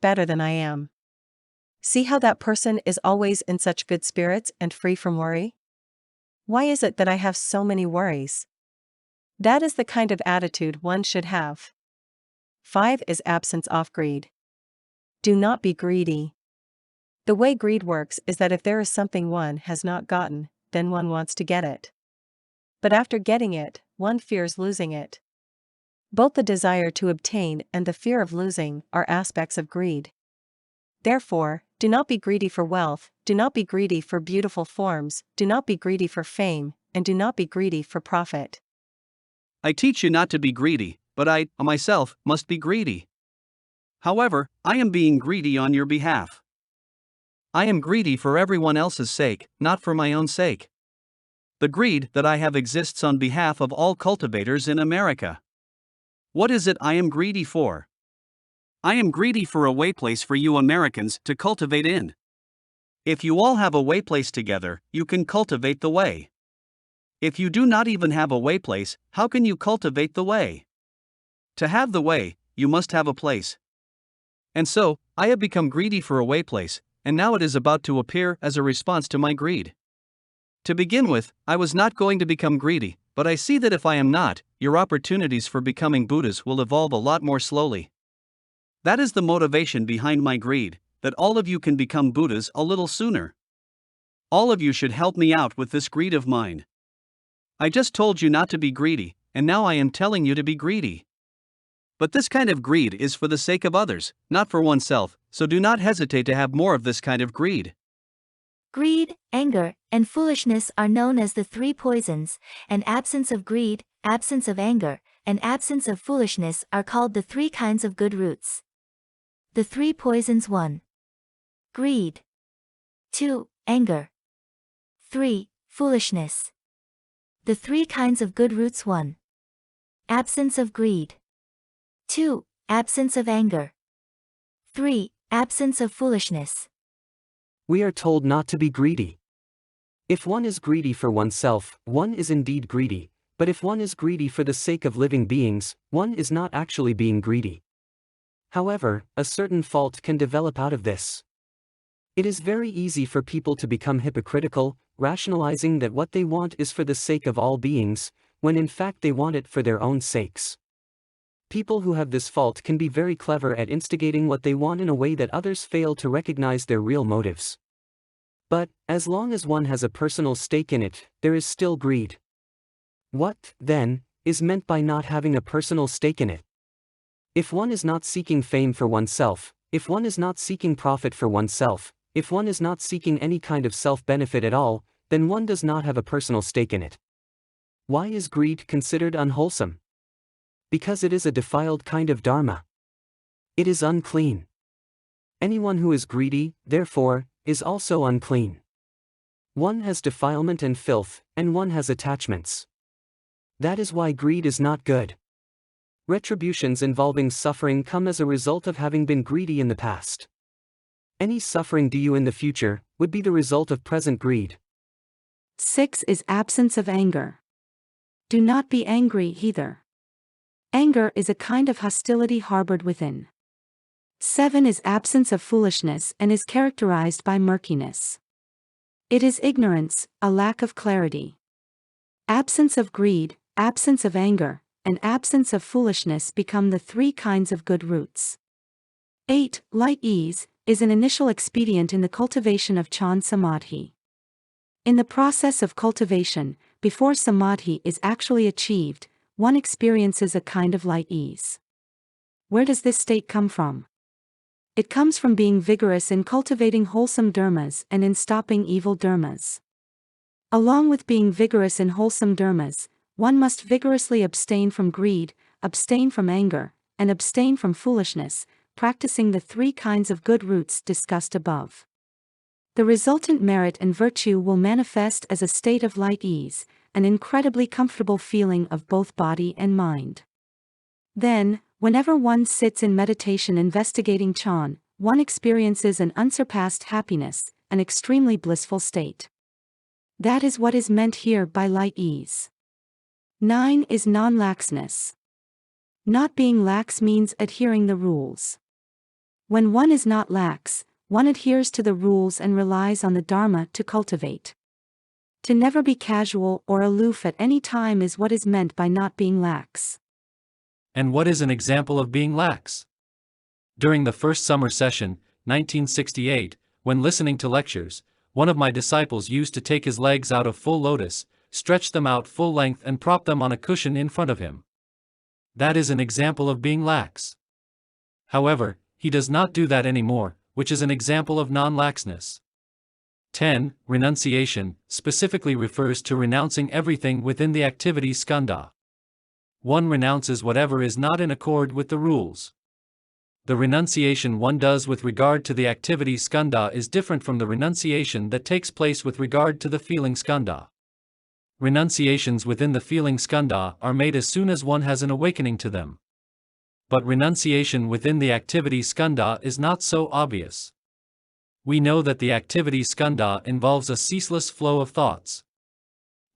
better than I am. See how that person is always in such good spirits and free from worry? Why is it that I have so many worries? That is the kind of attitude one should have. 5 is absence of greed. Do not be greedy. The way greed works is that if there is something one has not gotten, then one wants to get it. But after getting it, one fears losing it. Both the desire to obtain and the fear of losing are aspects of greed. Therefore, do not be greedy for wealth, do not be greedy for beautiful forms, do not be greedy for fame, and do not be greedy for profit. I teach you not to be greedy, but I, myself, must be greedy. However, I am being greedy on your behalf. I am greedy for everyone else's sake, not for my own sake. The greed that I have exists on behalf of all cultivators in America. What is it I am greedy for? I am greedy for a way place for you Americans to cultivate in. If you all have a way place together, you can cultivate the way. If you do not even have a way place, how can you cultivate the way? To have the way, you must have a place. And so, I have become greedy for a way place, and now it is about to appear as a response to my greed. To begin with, I was not going to become greedy, but I see that if I am not, your opportunities for becoming Buddhas will evolve a lot more slowly. That is the motivation behind my greed, that all of you can become Buddhas a little sooner. All of you should help me out with this greed of mine. I just told you not to be greedy, and now I am telling you to be greedy. But this kind of greed is for the sake of others, not for oneself, so do not hesitate to have more of this kind of greed. Greed, anger, and foolishness are known as the 3 poisons, and absence of greed, absence of anger, and absence of foolishness are called the 3 kinds of good roots. The 3 poisons: 1. Greed. 2. Anger. 3. Foolishness. The 3 kinds of good roots: 1. Absence of greed. 2. Absence of anger. 3. Absence of foolishness. We are told not to be greedy. If one is greedy for oneself, one is indeed greedy, but if one is greedy for the sake of living beings, one is not actually being greedy. However, a certain fault can develop out of this. It is very easy for people to become hypocritical, rationalizing that what they want is for the sake of all beings, when in fact they want it for their own sakes. People who have this fault can be very clever at instigating what they want in a way that others fail to recognize their real motives. But, as long as one has a personal stake in it, there is still greed. What, then, is meant by not having a personal stake in it? If one is not seeking fame for oneself, if one is not seeking profit for oneself, if one is not seeking any kind of self-benefit at all, then one does not have a personal stake in it. Why is greed considered unwholesome? Because it is a defiled kind of dharma. It is unclean. Anyone who is greedy, therefore, is also unclean. One has defilement and filth, and one has attachments. That is why greed is not good. Retributions involving suffering come as a result of having been greedy in the past. Any suffering due in the future would be the result of present greed. 6 is absence of anger. Do not be angry either. Anger is a kind of hostility harbored within. 7 is absence of foolishness and is characterized by murkiness. It is ignorance, a lack of clarity. Absence of greed, absence of anger, and absence of foolishness become the 3 kinds of good roots. 8. Light ease is an initial expedient in the cultivation of Chan Samadhi. In the process of cultivation, before Samadhi is actually achieved, one experiences a kind of light ease. Where does this state come from? It comes from being vigorous in cultivating wholesome dharmas and in stopping evil dharmas. Along with being vigorous in wholesome dharmas, one must vigorously abstain from greed, abstain from anger, and abstain from foolishness, practicing the 3 kinds of good roots discussed above. The resultant merit and virtue will manifest as a state of light ease, an incredibly comfortable feeling of both body and mind. Then, whenever one sits in meditation investigating Chan, one experiences an unsurpassed happiness, an extremely blissful state. That is what is meant here by light ease. 9 is non-laxness. Not being lax means adhering the rules. When one is not lax, one adheres to the rules and relies on the Dharma to cultivate. To never be casual or aloof at any time is what is meant by not being lax. And what is an example of being lax? During the first summer session, 1968, when listening to lectures, one of my disciples used to take his legs out of full lotus, stretch them out full length and prop them on a cushion in front of him. That is an example of being lax. However, he does not do that anymore, which is an example of non-laxness. 10. Renunciation specifically refers to renouncing everything within the activity skandha. One renounces whatever is not in accord with the rules. The renunciation one does with regard to the activity skandha is different from the renunciation that takes place with regard to the feeling skandha. Renunciations within the feeling skandha are made as soon as one has an awakening to them. But renunciation within the activity skandha is not so obvious. We know that the activity skandha involves a ceaseless flow of thoughts.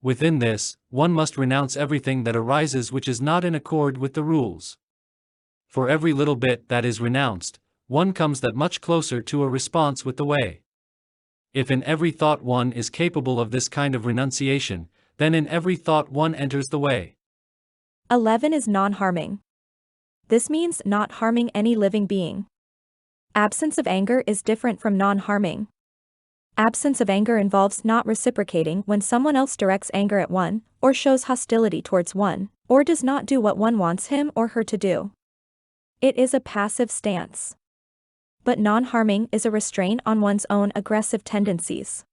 Within this, one must renounce everything that arises which is not in accord with the rules. For every little bit that is renounced, one comes that much closer to a response with the way. If in every thought one is capable of this kind of renunciation, then in every thought one enters the way. 11 is non-harming. This means not harming any living being. Absence of anger is different from non-harming. Absence of anger involves not reciprocating when someone else directs anger at one, or shows hostility towards one, or does not do what one wants him or her to do. It is a passive stance. But non-harming is a restraint on one's own aggressive tendencies.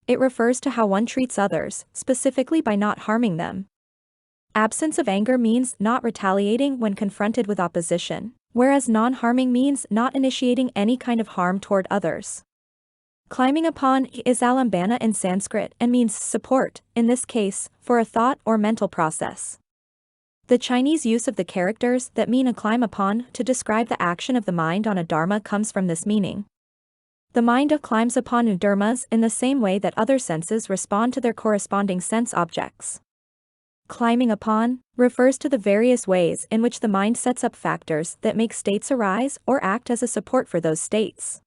It refers to how one treats others, specifically by not harming them. Absence of anger means not retaliating when confronted with opposition, whereas non-harming means not initiating any kind of harm toward others. Climbing upon is alambana in Sanskrit and means support, in this case, for a thought or mental process. The Chinese use of the characters that mean a climb upon to describe the action of the mind on a dharma comes from this meaning. The mind climbs upon dharmas in the same way that other senses respond to their corresponding sense objects. Climbing upon refers to the various ways in which the mind sets up factors that make states arise or act as a support for those states.